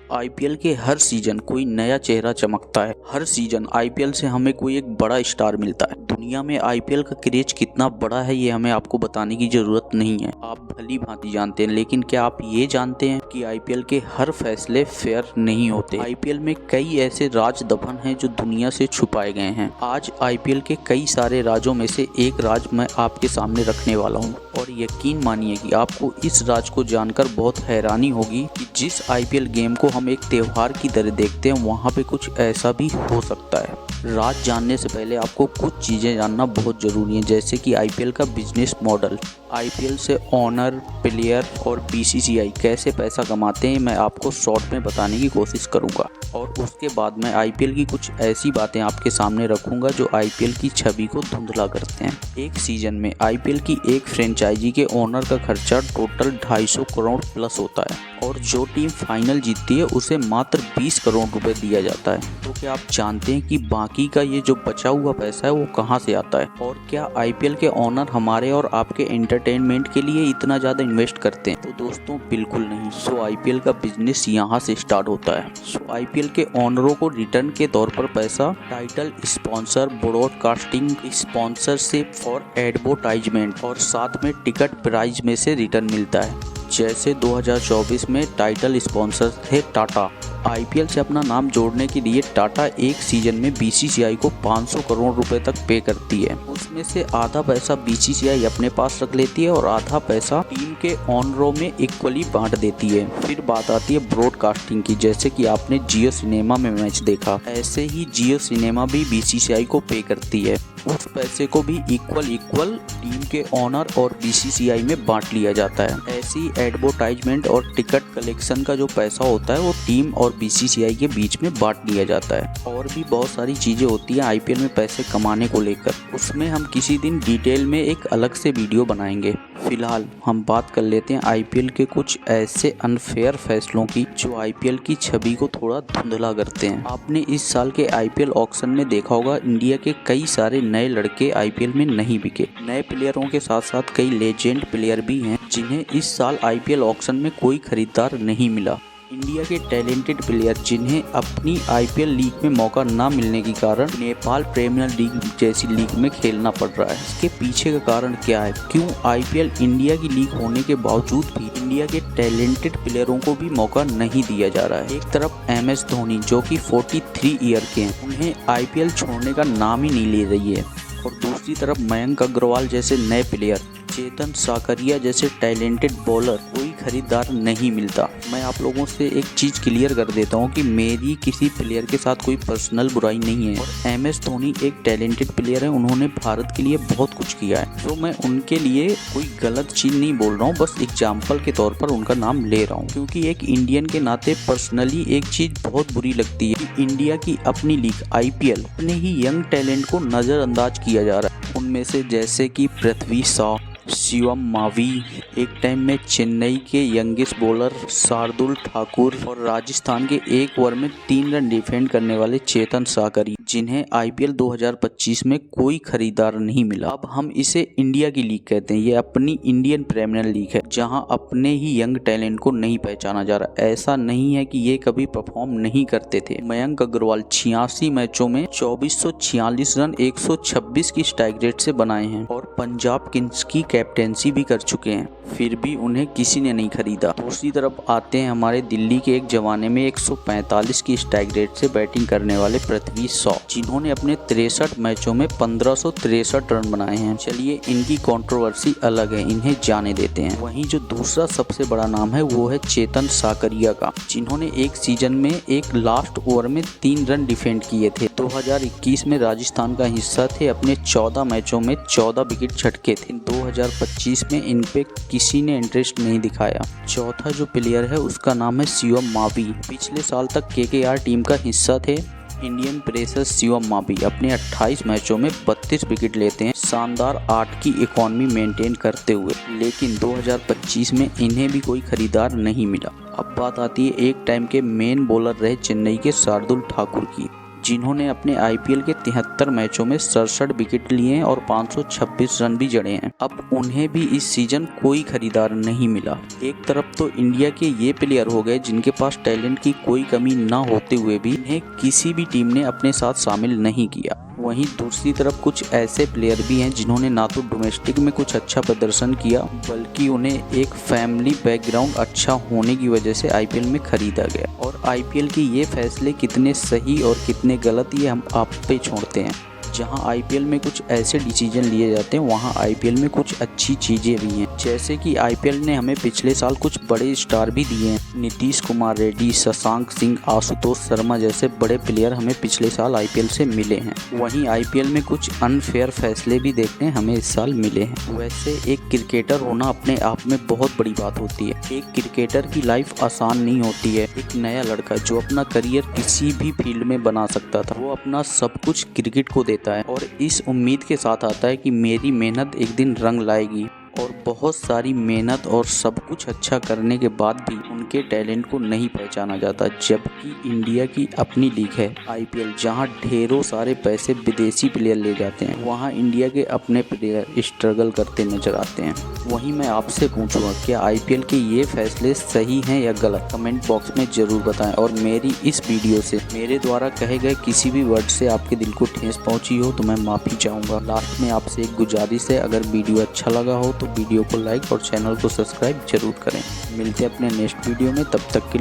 IPL के हर season कोई नया चेहरा चमकता है। हर सीजन आईपीएल से हमें कोई एक बड़ा स्टार मिलता है। दुनिया में आईपीएल का क्रेज कितना बड़ा है ये हमें आपको बताने की जरूरत नहीं है, आप भली भांति जानते हैं। लेकिन क्या आप ये जानते हैं कि आईपीएल के हर फैसले फेयर नहीं होते। आईपीएल में कई ऐसे राज दफन हैं जो दुनिया से छुपाए गए हैं। आज आईपीएल के कई सारे राजों में से एक राज मैं आपके सामने रखने वाला हूँ और यकीन मानिए कि आपको इस राज को जानकर बहुत हैरानी होगी कि जिस आईपीएल गेम को हम एक त्योहार की तरह देखते हैं वहाँ पे कुछ ऐसा भी हो सकता है। राज जानने से पहले आपको कुछ चीज़ें जानना बहुत ज़रूरी है, जैसे कि आईपीएल का बिजनेस मॉडल, आईपीएल से ओनर, प्लेयर और बीसीसीआई कैसे पैसा कमाते हैं, मैं आपको शॉर्ट में बताने की कोशिश करूंगा। और उसके बाद मैं आईपीएल की कुछ ऐसी बातें आपके सामने रखूंगा जो आईपीएल की छवि को धुंधला करते हैं। एक सीजन में आईपीएल की एक फ्रेंचाइजी के ओनर का खर्चा टोटल 250 करोड़ प्लस होता है और जो टीम फाइनल जीतती है उसे मात्र 20 करोड़ रुपए दिया जाता है। तो क्या आप जानते हैं कि बाकी का ये जो बचा हुआ पैसा है वो कहाँ से आता है? और क्या आईपीएल के ओनर हमारे और आपके एंटरटेनमेंट के लिए इतना ज़्यादा इन्वेस्ट करते हैं? तो दोस्तों बिल्कुल नहीं। सो आईपीएल का बिजनेस यहाँ से स्टार्ट होता है। सो आईपीएल के ओनरों को रिटर्न के तौर पर पैसा टाइटल स्पॉन्सर, ब्रॉडकास्टिंग स्पॉन्सरशिप और एडवर्टाइजमेंट और साथ में टिकट प्राइस में से रिटर्न मिलता है। जैसे 2024 में टाइटल स्पॉन्सर थे टाटा। आईपीएल से अपना नाम जोड़ने के लिए टाटा एक सीजन में बीसीसीआई को 500 करोड़ रुपए तक पे करती है। उसमें से आधा पैसा बीसीसीआई अपने पास रख लेती है और आधा पैसा टीम के ओनरों में इक्वली बांट देती है। फिर बात आती है ब्रॉडकास्टिंग की, जैसे कि आपने जियो सिनेमा में मैच देखा, ऐसे ही जियो सिनेमा भी बीसीसीआई को पे करती है। उस पैसे को भी इक्वल टीम के ओनर और बीसीसीआई में बांट लिया जाता है। ऐसी एडवर्टाइजमेंट और टिकट कलेक्शन का जो पैसा होता है वो टीम और बीसीसीआई के बीच में बांट लिया जाता है। और भी बहुत सारी चीजें होती हैं आईपीएल में पैसे कमाने को लेकर, उसमें हम किसी दिन डिटेल में एक अलग से वीडियो बनाएंगे। फिलहाल हम बात कर लेते हैं आईपीएल के कुछ ऐसे अनफेयर फैसलों की जो आईपीएल की छवि को थोड़ा धुंधला करते हैं। आपने इस साल के आईपीएल ऑक्शन में देखा होगा इंडिया के कई सारे नए लड़के आईपीएल में नहीं बिके। नए प्लेयरों के साथ साथ कई लेजेंड प्लेयर भी हैं जिन्हें इस साल आईपीएल ऑक्शन में कोई खरीदार नहीं मिला। इंडिया के टैलेंटेड प्लेयर जिन्हें अपनी आईपीएल लीग में मौका न मिलने के कारण नेपाल प्रीमियर लीग जैसी लीग में खेलना पड़ रहा है। इसके पीछे का कारण क्या है? क्यों आईपीएल इंडिया की लीग होने के बावजूद भी इंडिया के टैलेंटेड प्लेयरों को भी मौका नहीं दिया जा रहा है? एक तरफ एमएस धोनी जो कि 43 ईयर के हैं, उन्हें आईपीएल छोड़ने का नाम ही नहीं ले रही है, और दूसरी तरफ मयंक अग्रवाल जैसे नए प्लेयर, चेतन साकरिया जैसे टैलेंटेड बॉलर, कोई खरीदार नहीं मिलता। मैं आप लोगों से एक चीज क्लियर कर देता हूं कि मेरी किसी प्लेयर के साथ कोई पर्सनल बुराई नहीं है और एमएस धोनी एक टैलेंटेड प्लेयर है, उन्होंने भारत के लिए बहुत कुछ किया है। तो मैं उनके लिए कोई गलत चीज नहीं बोल रहा हूँ, बस एग्जाम्पल के तौर पर उनका नाम ले रहा हूँ, क्योंकि एक इंडियन के नाते पर्सनली एक चीज बहुत बुरी लगती है कि इंडिया की अपनी लीग आईपीएल अपने ही यंग टैलेंट को नजरअंदाज किया जा रहा है। उनमें से जैसे कि पृथ्वी शॉ, शिवम मावी, एक टाइम में चेन्नई के यंगेस्ट बॉलर शार्दुल ठाकुर और राजस्थान के एक ओवर में 3 रन डिफेंड करने वाले चेतन साकरी, जिन्हें आईपीएल 2025 में कोई खरीदार नहीं मिला। अब हम इसे इंडिया की लीग कहते हैं। ये अपनी इंडियन प्रीमियर लीग है जहां अपने ही यंग टैलेंट को नहीं पहचाना जा रहा। ऐसा नहीं है कि ये कभी परफॉर्म नहीं करते थे। मयंक अग्रवाल 86 मैचों में 2446 रन 126 की स्ट्राइक रेट से बनाए हैं और पंजाब किंग्स की कैप्टेंसी भी कर चुके हैं, फिर भी उन्हें किसी ने नहीं खरीदा। दूसरी तरफ आते हैं हमारे दिल्ली के एक जमाने में 145 की स्ट्राइक रेट से बैटिंग करने वाले पृथ्वी शॉ, जिन्होंने अपने 63 मैचों में 1563 रन बनाए हैं। चलिए इनकी कंट्रोवर्सी अलग है, इन्हें जाने देते हैं। वहीं जो दूसरा सबसे बड़ा नाम है वो है चेतन साकरिया का, जिन्होंने एक सीजन में एक लास्ट ओवर में 3 रन डिफेंड किए थे। 2021 में राजस्थान का हिस्सा थे, अपने 14 मैचों में 14 विकेट झटके थे। 2025 में इन पे किसी ने इंटरेस्ट नहीं दिखाया। चौथा जो प्लेयर है उसका नाम है शिवम मावी। पिछले साल तक केकेआर टीम का हिस्सा थे। इंडियन पेसर शिवम मावी अपने 28 मैचों में 32 विकेट लेते हैं, शानदार 8 की इकॉनमी मेंटेन करते हुए। लेकिन 2025 में इन्हें भी कोई खरीदार नहीं मिला। अब बात आती है एक टाइम के मेन बॉलर रहे चेन्नई के शार्दुल ठाकुर की, जिन्होंने अपने आईपीएल के 73 मैचों में 67 विकेट लिए हैं और 526 रन भी जड़े हैं। अब उन्हें भी इस सीजन कोई खरीदार नहीं मिला। एक तरफ तो इंडिया के ये प्लेयर हो गए जिनके पास टैलेंट की कोई कमी ना होते हुए भी इन्हें किसी भी टीम ने अपने साथ शामिल नहीं किया। वहीं दूसरी तरफ कुछ ऐसे प्लेयर भी हैं जिन्होंने ना तो डोमेस्टिक में कुछ अच्छा प्रदर्शन किया, बल्कि उन्हें एक फैमिली बैकग्राउंड अच्छा होने की वजह से आईपीएल में खरीदा गया। और आईपीएल के ये फैसले कितने सही और कितने गलत ये हम आप पे छोड़ते हैं। जहां आईपीएल में कुछ ऐसे डिसीजन लिए जाते हैं, वहां आईपीएल में कुछ अच्छी चीज़ें भी हैं। जैसे कि आईपीएल ने हमें पिछले साल कुछ बड़े स्टार भी दिए हैं। नीतीश कुमार रेड्डी, शशांक सिंह, आशुतोष शर्मा जैसे बड़े प्लेयर हमें पिछले साल आईपीएल से मिले हैं। वहीं आईपीएल में कुछ अनफेयर फैसले भी देखने हमें इस साल मिले हैं। वैसे एक क्रिकेटर होना अपने आप में बहुत बड़ी बात होती है। एक क्रिकेटर की लाइफ आसान नहीं होती है। एक नया लड़का जो अपना करियर किसी भी फील्ड में बना सकता था, वो अपना सब कुछ क्रिकेट को देता है और इस उम्मीद के साथ आता है कि मेरी मेहनत एक दिन रंग लाएगी। और बहुत सारी मेहनत और सब कुछ अच्छा करने के बाद भी उनके टैलेंट को नहीं पहचाना जाता। जबकि इंडिया की अपनी लीग है आईपीएल, जहां ढेरों सारे पैसे विदेशी प्लेयर ले जाते हैं, वहां इंडिया के अपने प्लेयर स्ट्रगल करते नजर आते हैं। वहीं मैं आपसे पूछूंगा, क्या आईपीएल के ये फैसले सही हैं या गलत? कमेंट बॉक्स में ज़रूर बताएं। और मेरी इस वीडियो से मेरे द्वारा कहे गए किसी भी वर्ड से आपके दिल को ठेस पहुंची हो तो मैं माफ़ी चाहूँगा। लास्ट में आपसे एक गुजारिश है, अगर वीडियो अच्छा लगा हो तो वीडियो को लाइक और चैनल को सब्सक्राइब जरूर करें। मिलते हैं अपने नेक्स्ट वीडियो में, तब तक के